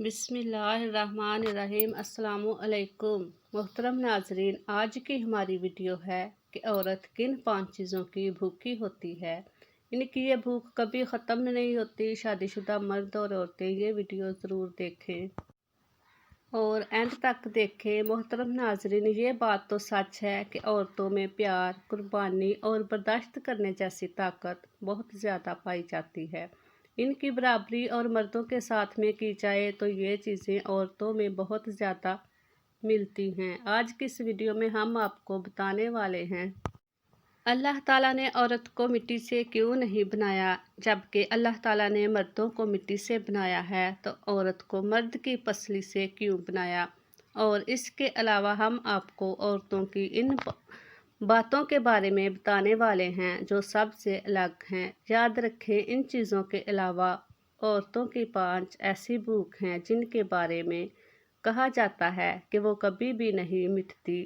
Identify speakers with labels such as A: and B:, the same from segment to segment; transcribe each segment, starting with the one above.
A: بسم اللہ الرحمن الرحیم۔ السلام علیکم محترم ناظرین، آج کی ہماری ویڈیو ہے کہ عورت کن 5 چیزوں کی بھوکی ہوتی ہے۔ ان کی یہ بھوک کبھی ختم نہیں ہوتی۔ شادی شدہ مرد اور عورتیں یہ ویڈیو ضرور دیکھیں اور اینڈ تک دیکھیں۔ محترم ناظرین، یہ بات تو سچ ہے کہ عورتوں میں پیار، قربانی اور برداشت کرنے جیسی طاقت بہت زیادہ پائی جاتی ہے۔ ان کی برابری اور مردوں کے ساتھ میں کی جائے تو یہ چیزیں عورتوں میں بہت زیادہ ملتی ہیں۔ آج کی اس ویڈیو میں ہم آپ کو بتانے والے ہیں اللہ تعالیٰ نے عورت کو مٹی سے کیوں نہیں بنایا، جبکہ اللہ تعالیٰ نے مردوں کو مٹی سے بنایا ہے، تو عورت کو مرد کی پسلی سے کیوں بنایا۔ اور اس کے علاوہ ہم آپ کو عورتوں کی ان باتوں کے بارے میں بتانے والے ہیں جو سب سے الگ ہیں۔ یاد رکھیں، ان چیزوں کے علاوہ عورتوں کی 5 ایسی بھوک ہیں جن کے بارے میں کہا جاتا ہے کہ وہ کبھی بھی نہیں مٹتی۔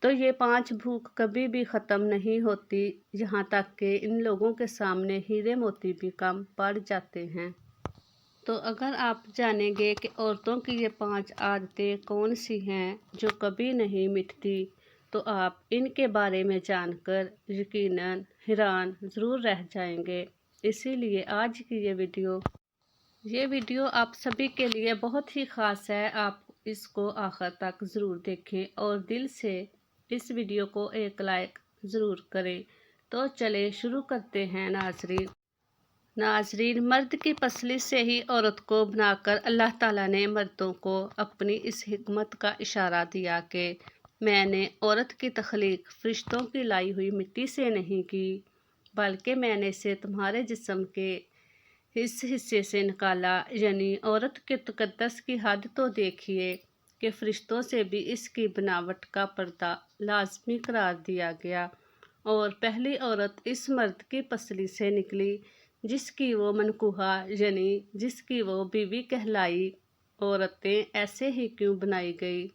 A: تو یہ 5 بھوک کبھی بھی ختم نہیں ہوتی، یہاں تک کہ ان لوگوں کے سامنے ہیرے موتی بھی کم پڑ جاتے ہیں۔ تو اگر آپ جانیں گے کہ عورتوں کی یہ 5 عادتیں کون سی ہیں جو کبھی نہیں مٹتی، تو آپ ان کے بارے میں جان کر یقیناً حیران ضرور رہ جائیں گے۔ اسی لیے آج کی یہ ویڈیو آپ سبھی کے لیے بہت ہی خاص ہے۔ آپ اس کو آخر تک ضرور دیکھیں اور دل سے اس ویڈیو کو ایک لائک ضرور کریں۔ تو چلیں شروع کرتے ہیں ناظرین، مرد کی پسلی سے ہی عورت کو بنا کر اللہ تعالیٰ نے مردوں کو اپنی اس حکمت کا اشارہ دیا کہ میں نے عورت کی تخلیق فرشتوں کی لائی ہوئی مٹی سے نہیں کی، بلکہ میں نے اسے تمہارے جسم کے اس حصے سے نکالا۔ یعنی عورت کے تقدس کی حد تو دیکھیے کہ فرشتوں سے بھی اس کی بناوٹ کا پردہ لازمی قرار دیا گیا، اور پہلی عورت اس مرد کی پسلی سے نکلی جس کی وہ منکوحہ یعنی جس کی وہ بیوی کہلائی۔ عورتیں ایسے ہی کیوں بنائی گئی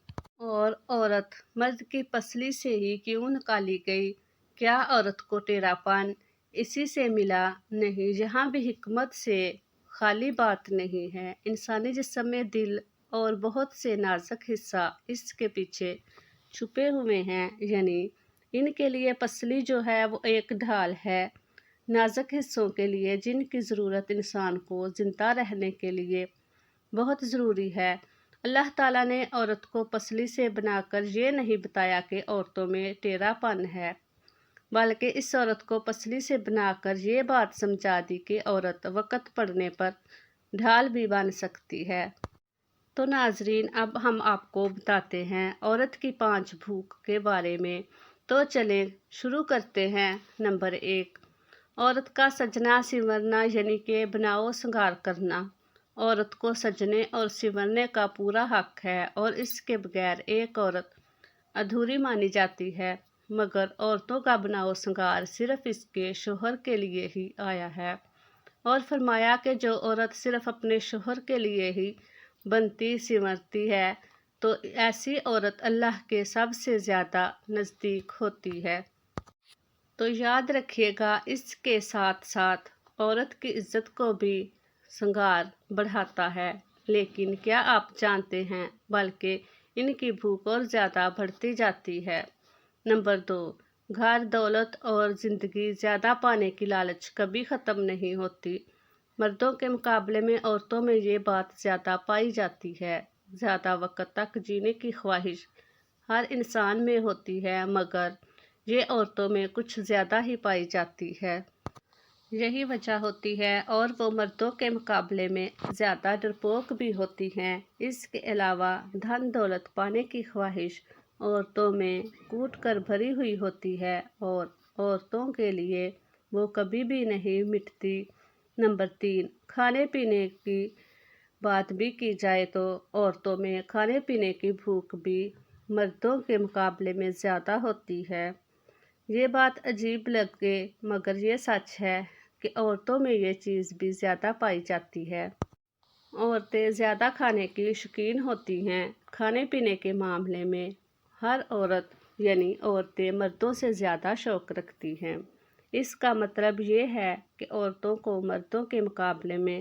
A: اور عورت مرد کی پسلی سے ہی کیوں نکالی گئی؟ کیا عورت کو ٹیڑھا پن اسی سے ملا؟ نہیں، یہاں بھی حکمت سے خالی بات نہیں ہے۔ انسانی جسم میں دل اور بہت سے نازک حصہ اس کے پیچھے چھپے ہوئے ہیں، یعنی ان کے لیے پسلی جو ہے وہ ایک ڈھال ہے، نازک حصوں کے لیے جن کی ضرورت انسان کو زندہ رہنے کے لیے بہت ضروری ہے۔ اللہ تعالیٰ نے عورت کو پسلی سے بنا کر یہ نہیں بتایا کہ عورتوں میں ٹیڑھا پن ہے، بلکہ اس عورت کو پسلی سے بنا کر یہ بات سمجھا دی کہ عورت وقت پڑنے پر ڈھال بھی بن سکتی ہے۔ تو ناظرین، اب ہم آپ کو بتاتے ہیں عورت کی 5 بھوک کے بارے میں۔ تو چلیں شروع کرتے ہیں۔ نمبر 1، عورت کا سجنا سنورنا یعنی کہ بناؤ سنگار کرنا۔ عورت کو سجنے اور سنورنے کا پورا حق ہے اور اس کے بغیر ایک عورت ادھوری مانی جاتی ہے، مگر عورتوں کا بناؤ سنگار صرف اس کے شوہر کے لیے ہی آیا ہے، اور فرمایا کہ جو عورت صرف اپنے شوہر کے لیے ہی بنتی سنورتی ہے تو ایسی عورت اللہ کے سب سے زیادہ نزدیک ہوتی ہے۔ تو یاد رکھیے گا، اس کے ساتھ ساتھ عورت کی عزت کو بھی سنگار بڑھاتا ہے۔ لیکن کیا آپ جانتے ہیں بلکہ ان کی بھوک اور زیادہ بڑھتی جاتی ہے۔ نمبر 2، گھر، دولت اور زندگی زیادہ پانے کی لالچ کبھی ختم نہیں ہوتی۔ مردوں کے مقابلے میں عورتوں میں یہ بات زیادہ پائی جاتی ہے۔ زیادہ وقت تک جینے کی خواہش ہر انسان میں ہوتی ہے، مگر یہ عورتوں میں کچھ زیادہ ہی پائی جاتی ہے۔ یہی وجہ ہوتی ہے اور وہ مردوں کے مقابلے میں زیادہ ڈرپوک بھی ہوتی ہیں۔ اس کے علاوہ دھن دولت پانے کی خواہش عورتوں میں کوٹ کر بھری ہوئی ہوتی ہے اور عورتوں کے لیے وہ کبھی بھی نہیں مٹتی۔ نمبر 3، کھانے پینے کی بات بھی کی جائے تو عورتوں میں کھانے پینے کی بھوک بھی مردوں کے مقابلے میں زیادہ ہوتی ہے۔ یہ بات عجیب لگے مگر یہ سچ ہے کہ عورتوں میں یہ چیز بھی زیادہ پائی جاتی ہے۔ عورتیں زیادہ کھانے کی شوقین ہوتی ہیں۔ کھانے پینے کے معاملے میں ہر عورت یعنی عورتیں مردوں سے زیادہ شوق رکھتی ہیں۔ اس کا مطلب یہ ہے کہ عورتوں کو مردوں کے مقابلے میں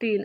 A: 3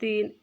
A: 3,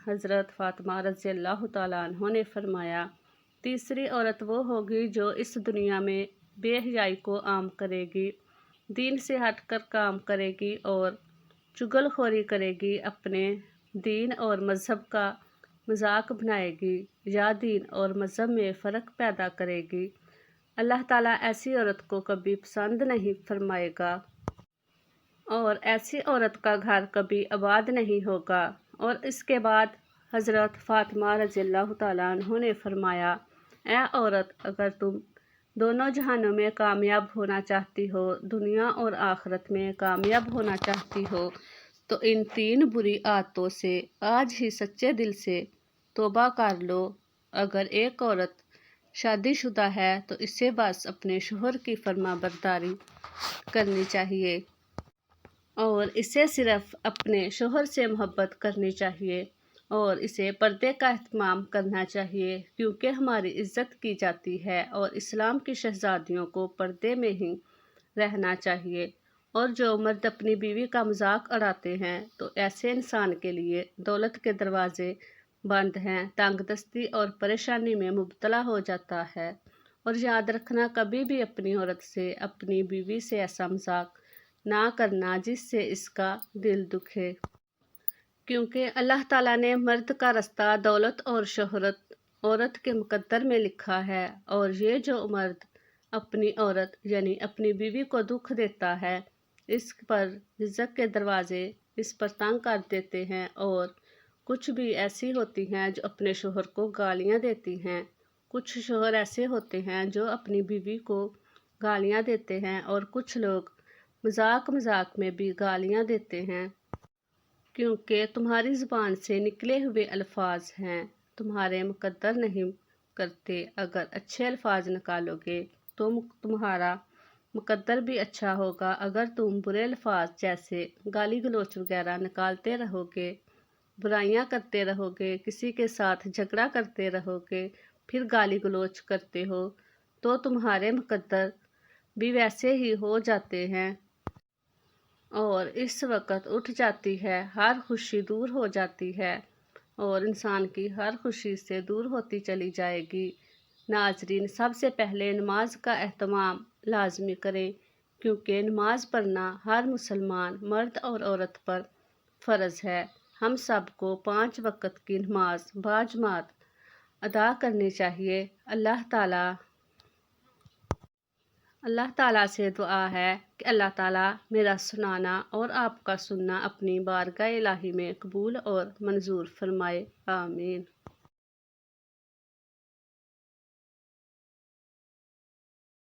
A: حضرت فاطمہ رضی اللہ تعالیٰ عنہ نے فرمایا، تیسری عورت وہ ہوگی جو اس دنیا میں بے حیائی کو عام کرے گی، دین سے ہٹ کر کام کرے گی اور چغل خوری کرے گی، اپنے دین اور مذہب کا مذاق بنائے گی یا دین اور مذہب میں فرق پیدا کرے گی۔ اللہ تعالیٰ ایسی عورت کو کبھی پسند نہیں فرمائے گا اور ایسی عورت کا گھر کبھی آباد نہیں ہوگا۔ اور اس کے بعد حضرت فاطمہ رضی اللہ تعالیٰ عنہ نے فرمایا، اے عورت، اگر تم دونوں جہانوں میں کامیاب ہونا چاہتی ہو، دنیا اور آخرت میں کامیاب ہونا چاہتی ہو، تو ان 3 بری عادتوں سے آج ہی سچے دل سے توبہ کر لو۔ اگر ایک عورت شادی شدہ ہے تو اسے بس اپنے شوہر کی فرما برداری کرنی چاہیے اور اسے صرف اپنے شوہر سے محبت کرنی چاہیے اور اسے پردے کا اہتمام کرنا چاہیے، کیونکہ ہماری عزت کی جاتی ہے اور اسلام کی شہزادیوں کو پردے میں ہی رہنا چاہیے۔ اور جو مرد اپنی بیوی کا مذاق اڑاتے ہیں تو ایسے انسان کے لیے دولت کے دروازے بند ہیں، تنگ دستی اور پریشانی میں مبتلا ہو جاتا ہے۔ اور یاد رکھنا، کبھی بھی اپنی عورت سے، اپنی بیوی سے ایسا مذاق نہ کرنا جس سے اس کا دل دکھے، کیونکہ اللہ تعالیٰ نے مرد کا رستہ دولت اور شہرت عورت کے مقدر میں لکھا ہے، اور یہ جو مرد اپنی عورت یعنی اپنی بیوی کو دکھ دیتا ہے، اس پر رزق کے دروازے اس پر تنگ کر دیتے ہیں۔ اور کچھ بھی ایسی ہوتی ہیں جو اپنے شوہر کو گالیاں دیتی ہیں، کچھ شوہر ایسے ہوتے ہیں جو اپنی بیوی کو گالیاں دیتے ہیں، اور کچھ لوگ مذاق میں بھی گالیاں دیتے ہیں، کیونکہ تمہاری زبان سے نکلے ہوئے الفاظ ہیں تمہارے مقدر نہیں کرتے۔ اگر اچھے الفاظ نکالو گے تو تمہارا مقدر بھی اچھا ہوگا۔ اگر تم برے الفاظ جیسے گالی گلوچ وغیرہ نکالتے رہو گے، برائیاں کرتے رہو گے، کسی کے ساتھ جھگڑا کرتے رہو گے، پھر گالی گلوچ کرتے ہو، تو تمہارے مقدر بھی ویسے ہی ہو جاتے ہیں اور اس وقت اٹھ جاتی ہے، ہر خوشی دور ہو جاتی ہے اور انسان کی ہر خوشی سے دور ہوتی چلی جائے گی۔ ناظرین، سب سے پہلے نماز کا اہتمام لازمی کریں، کیونکہ نماز پڑھنا ہر مسلمان مرد اور عورت پر فرض ہے۔ ہم سب کو 5 وقت کی نماز باجماعت ادا کرنی چاہیے۔ اللہ تعالیٰ سے دعا ہے کہ اللہ تعالیٰ میرا سنانا اور آپ کا سننا اپنی بارگاہ الہی میں قبول اور منظور فرمائے، آمین۔